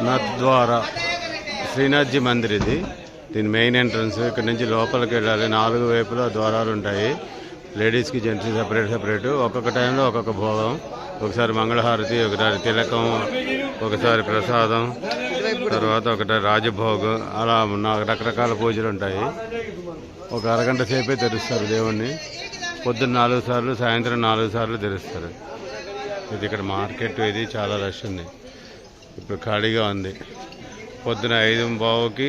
నత్ద్వారా శ్రీనాథ్జీ మందిర్ ఇది. దీని main entrance. ఇక్కడ నుంచి లోపలికి వెళ్ళాలి. 4 వైపులా ద్వారాలు ఉంటాయి. లేడీస్కి జెంట్స్కి సపరేట్. ఒక్కొక్క టైంలో ఒక్కొక్క భోగం. ఒకసారి మంగళహారతి, ఒకసారి తిలకం, ఒకసారి ప్రసాదం, తర్వాత ఒకసారి రాజభోగం. అలా రకరకాల పూజలు ఉంటాయి. ఒక అరగంట సేపే తెరుస్తారు దేవుణ్ణి. పొద్దున్న 4 సార్లు, సాయంత్రం 4 సార్లు తెరుస్తారు. ఇది ఇక్కడ మార్కెట్. ఇది చాలా రష్ ఉంది. ఇప్పుడు ఖాళీగా ఉంది. పొద్దున 5:15కి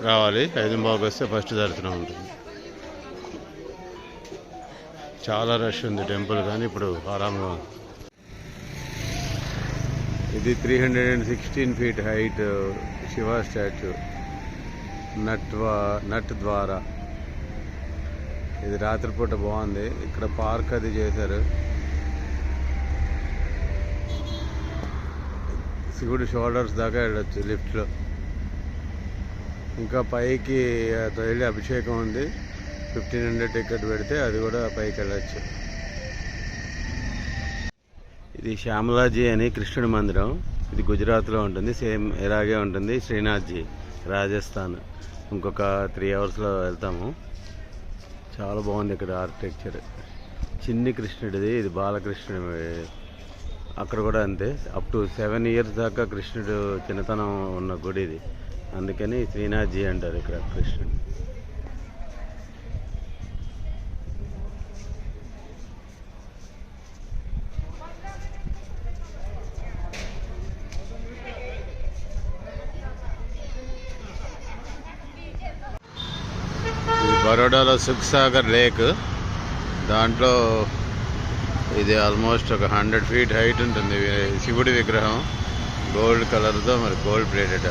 రావాలి. 5:15కి వస్తే ఫస్ట్ దర్శనం ఉంటుంది. చాలా రష్ ఉంది టెంపుల్, కానీ ఇప్పుడు ఆరాంగా ఉంది. ఇది 316 feet హైట్ శివ స్టాచ్యూ నట్ ద్వారా. ఇది రాత్రిపూట బాగుంది. ఇక్కడ పార్క్ అది చేశారు. శివుడి షోల్డర్స్ దాకా వెళ్ళొచ్చు లిఫ్ట్లో. ఇంకా పైకి వెళ్ళి అభిషేకం ఉంది. 1500 టికెట్ పెడితే అది కూడా పైకి వెళ్ళచ్చు. ఇది శ్యామలాజీ అని కృష్ణుడి మందిరం. ఇది గుజరాత్లో ఉంటుంది. సేమ్ ఇలాగే ఉంటుంది. శ్రీనాథ్జీ రాజస్థాన్. ఇంకొక 3 అవర్స్లో వెళ్తాము. చాలా బాగుంది ఇక్కడ ఆర్కిటెక్చర్. చిన్ని కృష్ణుడిది. ఇది బాలకృష్ణుడి. అక్కడ కూడా అంతే. అప్ టు 7 years దాకా కృష్ణుడు చిన్నతనం ఉన్న గుడి ఇది. అందుకని శ్రీనాథ్జీ అంటారు ఇక్కడ కృష్ణుడు. బరోడాలో సుఖ్సాగర్ లేక్. దాంట్లో ఇది ఆల్మోస్ట్ ఒక 100 feet హైట్ ఉంటుంది. శివుడి విగ్రహం గోల్డ్ కలర్తో, మరి గోల్డ్ ప్లేటెడ్.